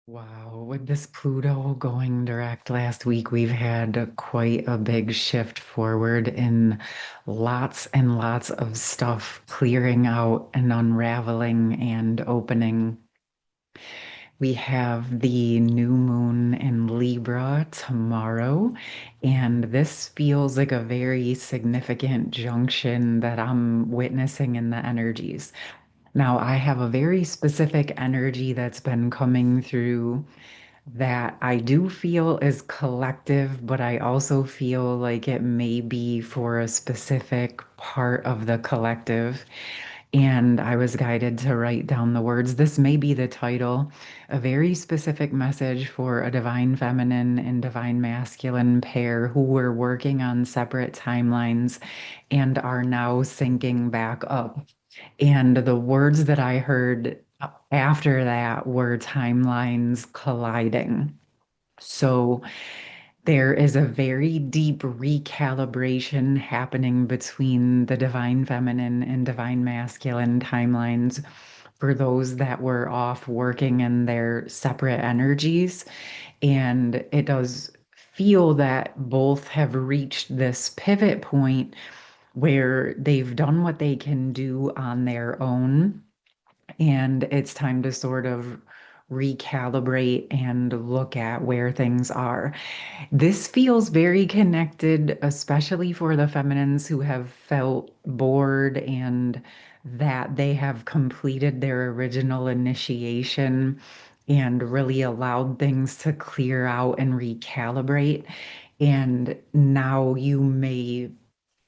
Wow, with this Pluto going direct last week, we've had quite a big shift forward in lots and lots of stuff clearing out and unraveling and opening. We have the new moon in Libra tomorrow, and this feels like a very significant junction that I'm witnessing in the energies. Now, I have a very specific energy that's been coming through that I do feel is collective, but I also feel like it may be for a specific part of the collective. And I was guided to write down the words. This may be the title, a very specific message for a divine feminine and divine masculine pair who were working on separate timelines and are now syncing back up. And the words that I heard after that were timelines colliding. So there is a very deep recalibration happening between the divine feminine and divine masculine timelines for those that were off working in their separate energies. And it does feel that both have reached this pivot point where they've done what they can do on their own, and it's time to sort of recalibrate and look at where things are. This feels very connected, especially for the feminines who have felt bored and that they have completed their original initiation and really allowed things to clear out and recalibrate. And now you may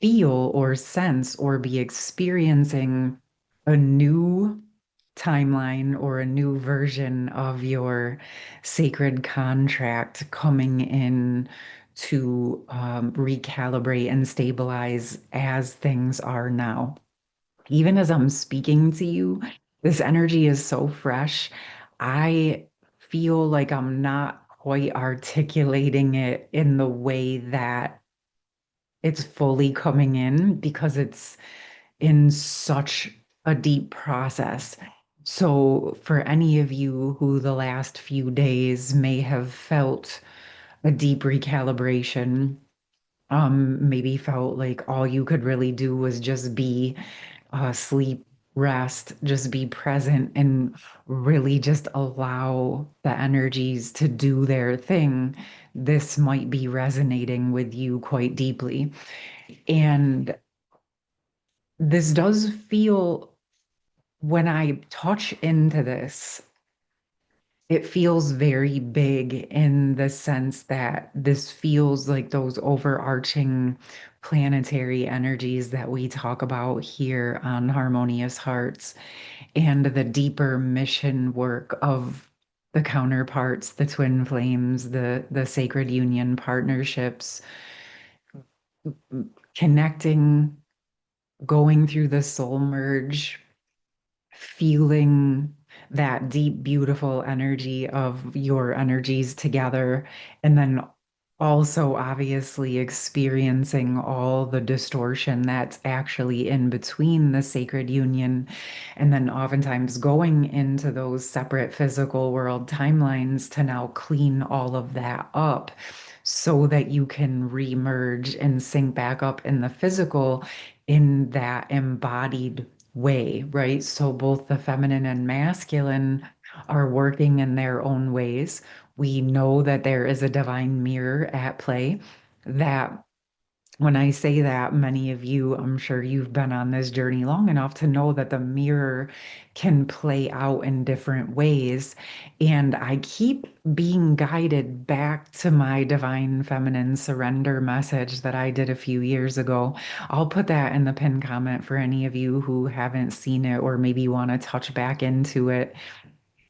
feel or sense or be experiencing a new timeline or a new version of your sacred contract coming in to recalibrate and stabilize as things are now. Even as I'm speaking to you, this energy is so fresh. I feel like I'm not quite articulating it in the way that it's fully coming in because it's in such a deep process. So, for any of you who the last few days may have felt a deep recalibration, maybe felt like all you could really do was just be, sleep, rest, just be present, and really just allow the energies to do their thing, this might be resonating with you quite deeply. And this does feel, when I touch into this, it feels very big in the sense that this feels like those overarching planetary energies that we talk about here on Harmonious Hearts and the deeper mission work of the counterparts, the twin flames, the sacred union partnerships, connecting, going through the soul merge, feeling that deep, beautiful energy of your energies together, and then also obviously experiencing all the distortion that's actually in between the sacred union, and then oftentimes going into those separate physical world timelines to now clean all of that up so that you can remerge and sync back up in the physical in that embodied way, right? So both the feminine and masculine are working in their own ways. We know that there is a divine mirror at play. That when I say that, many of you, I'm sure you've been on this journey long enough to know that the mirror can play out in different ways. And I keep being guided back to my divine feminine surrender message that I did a few years ago. I'll put that in the pinned comment for any of you who haven't seen it or maybe want to touch back into it.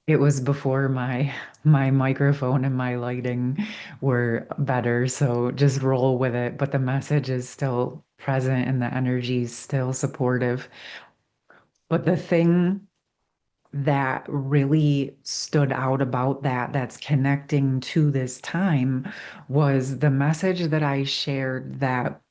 It was before my microphone and my lighting were better, so just roll with it. But the message is still present and the energy is still supportive. But the thing that really stood out about that, that's connecting to this time, was the message that I shared that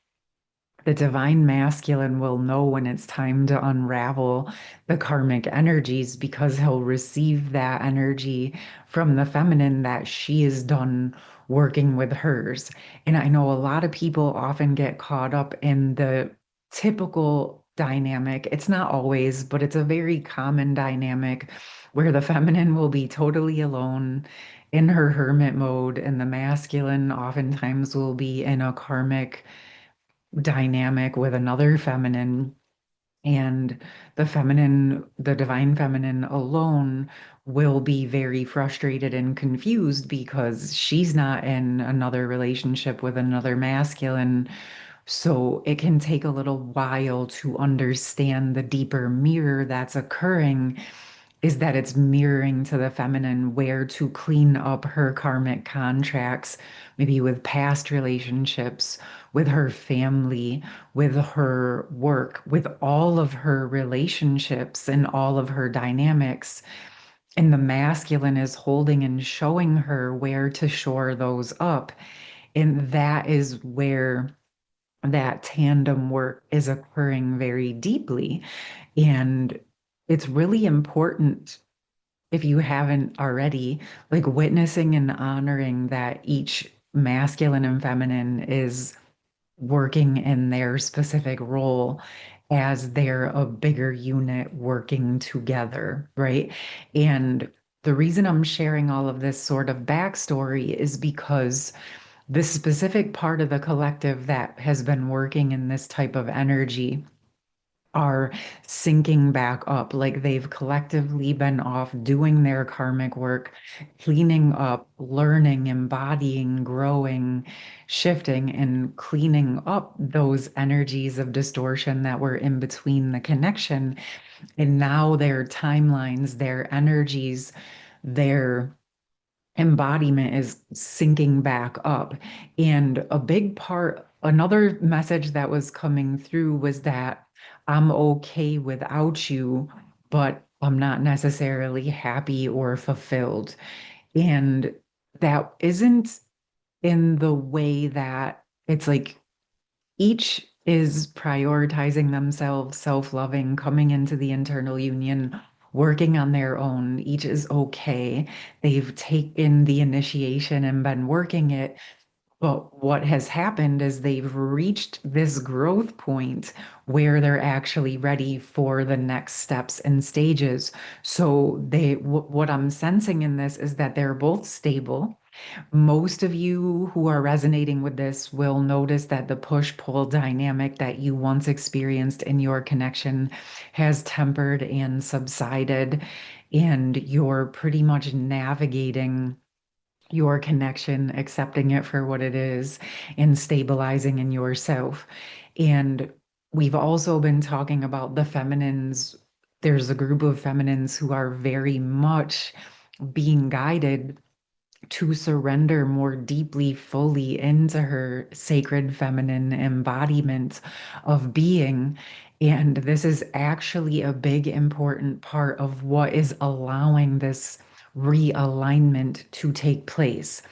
The divine masculine will know when it's time to unravel the karmic energies because he'll receive that energy from the feminine that she is done working with hers. And I know a lot of people often get caught up in the typical dynamic. It's not always, but it's a very common dynamic where the feminine will be totally alone in her hermit mode, and the masculine oftentimes will be in a karmic dynamic with another feminine, and the feminine, the divine feminine alone will be very frustrated and confused because she's not in another relationship with another masculine. So it can take a little while to understand the deeper mirror that's occurring, is that it's mirroring to the feminine where to clean up her karmic contracts, maybe with past relationships, with her family, with her work, with all of her relationships and all of her dynamics. And the masculine is holding and showing her where to shore those up. And that is where that tandem work is occurring very deeply. And it's really important, if you haven't already, like witnessing and honoring that each masculine and feminine is working in their specific role as they're a bigger unit working together, right? And the reason I'm sharing all of this sort of backstory is because this specific part of the collective that has been working in this type of energy are sinking back up. Like they've collectively been off doing their karmic work, cleaning up, learning, embodying, growing, shifting, and cleaning up those energies of distortion that were in between the connection. And now their timelines, their energies, their embodiment is sinking back up. And a big part, another message that was coming through was that I'm okay without you, but I'm not necessarily happy or fulfilled. And that isn't in the way that it's like each is prioritizing themselves, self-loving, coming into the internal union, working on their own. Each is okay. They've taken the initiation and been working it. But what has happened is they've reached this growth point where they're actually ready for the next steps and stages. So what I'm sensing in this is that they're both stable. Most of you who are resonating with this will notice that the push-pull dynamic that you once experienced in your connection has tempered and subsided, and you're pretty much navigating your connection, accepting it for what it is, and stabilizing in yourself. And we've also been talking about the feminines. There's a group of feminines who are very much being guided to surrender more deeply, fully into her sacred feminine embodiment of being. And this is actually a big, important part of what is allowing this realignment to take place.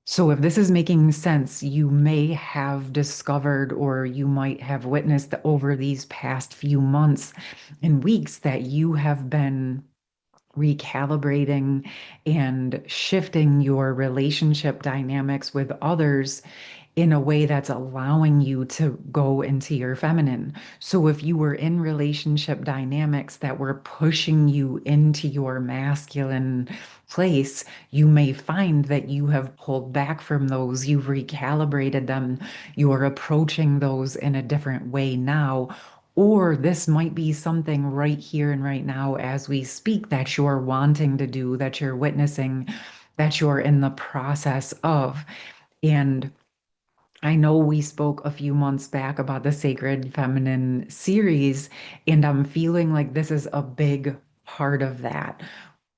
So, if this is making sense, you may have discovered or you might have witnessed over these past few months and weeks that you have been recalibrating and shifting your relationship dynamics with others in a way that's allowing you to go into your feminine. So if you were in relationship dynamics that were pushing you into your masculine place, you may find that you have pulled back from those, you've recalibrated them, you're approaching those in a different way now. Or this might be something right here and right now as we speak that you're wanting to do, that you're witnessing, that you're in the process of. And I know we spoke a few months back about the Sacred Feminine series, and I'm feeling like this is a big part of that.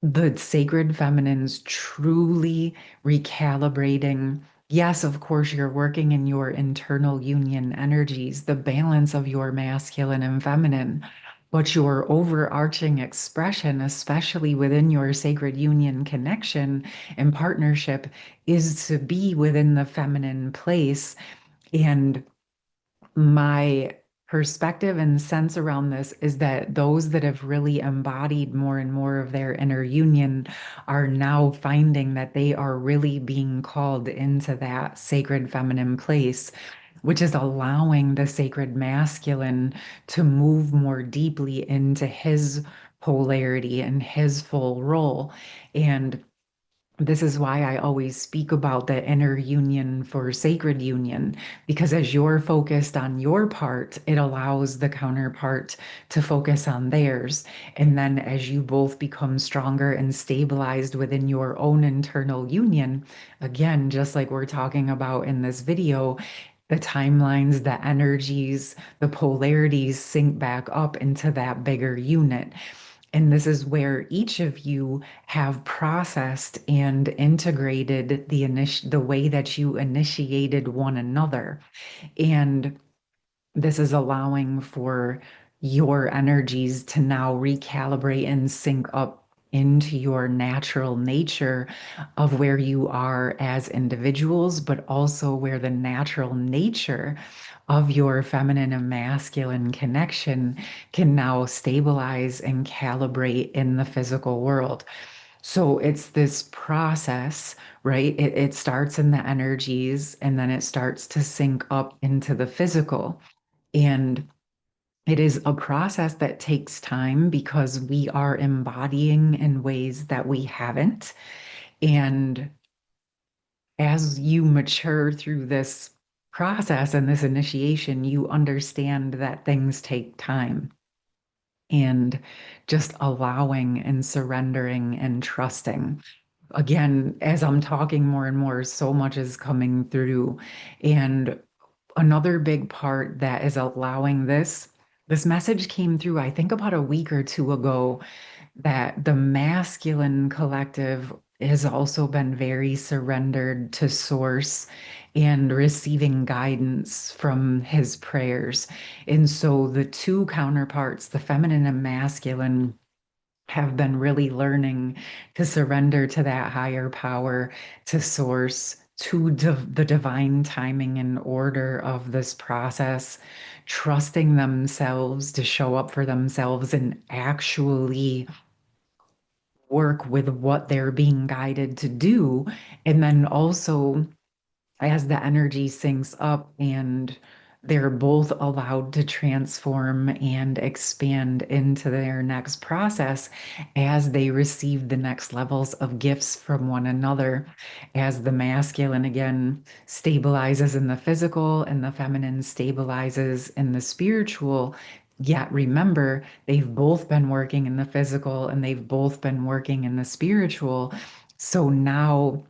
The Sacred Feminines truly recalibrating. Yes, of course, you're working in your internal union energies, the balance of your masculine and feminine, but your overarching expression, especially within your sacred union connection and partnership, is to be within the feminine place. And My perspective and sense around this is that those that have really embodied more and more of their inner union are now finding that they are really being called into that sacred feminine place, which is allowing the sacred masculine to move more deeply into his polarity and his full role. And this is why I always speak about the inner union for sacred union, because as you're focused on your part, it allows the counterpart to focus on theirs. And then as you both become stronger and stabilized within your own internal union, again, just like we're talking about in this video, the timelines, the energies, the polarities sync back up into that bigger unit. And this is where each of you have processed and integrated the way that you initiated one another. And this is allowing for your energies to now recalibrate and sync up into your natural nature of where you are as individuals, but also where the natural nature of your feminine and masculine connection can now stabilize and calibrate in the physical world. So it's this process, right? It starts in the energies and then it starts to sync up into the physical. And it is a process that takes time because we are embodying in ways that we haven't. And as you mature through this process and this initiation, you understand that things take time and just allowing and surrendering and trusting. Again, as I'm talking more and more, so much is coming through. And another big part that is allowing this message came through, I think about a week or two ago, that the masculine collective has also been very surrendered to source and receiving guidance from his prayers. And so the two counterparts, the feminine and masculine, have been really learning to surrender to that higher power, to source, to the divine timing and order of this process, trusting themselves to show up for themselves and actually work with what they're being guided to do. And then also as the energy syncs up and they're both allowed to transform and expand into their next process as they receive the next levels of gifts from one another, as the masculine again stabilizes in the physical and the feminine stabilizes in the spiritual. Yet remember, they've both been working in the physical and they've both been working in the spiritual. So now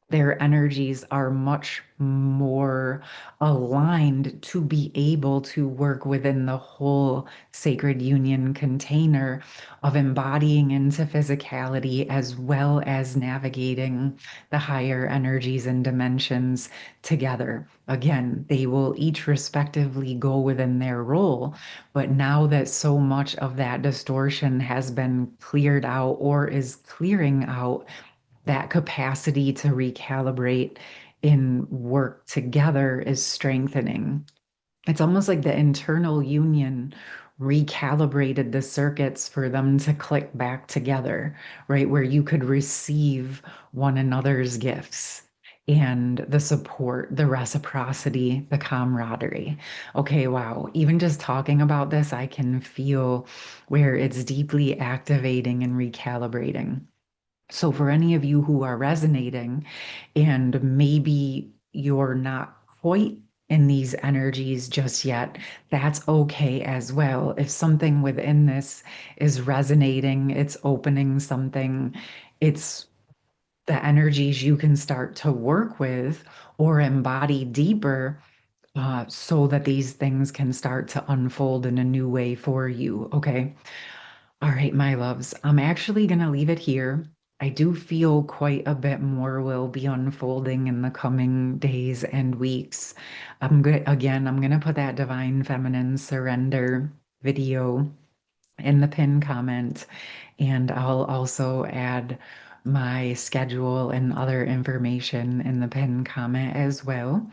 their energies are much more aligned to be able to work within the whole sacred union container of embodying into physicality as well as navigating the higher energies and dimensions together. Again, they will each respectively go within their role, but now that so much of that distortion has been cleared out or is clearing out, that capacity to recalibrate and work together is strengthening. It's almost like the internal union recalibrated the circuits for them to click back together, right? Where you could receive one another's gifts and the support, the reciprocity, the camaraderie. Okay, wow. Even just talking about this, I can feel where it's deeply activating and recalibrating. So, for any of you who are resonating and maybe you're not quite in these energies just yet, that's okay as well. If something within this is resonating, it's opening something, it's the energies you can start to work with or embody deeper, so that these things can start to unfold in a new way for you. Okay. All right, my loves, I'm actually going to leave it here. I do feel quite a bit more will be unfolding in the coming days and weeks. I'm going to put that divine feminine surrender video in the pin comment, and I'll also add my schedule and other information in the pinned comment as well.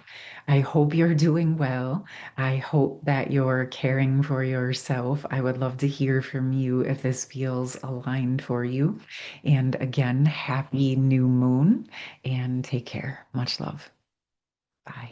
I hope you're doing well. I hope that you're caring for yourself. I would love to hear from you if this feels aligned for you. And again, happy new moon and take care. Much love. Bye.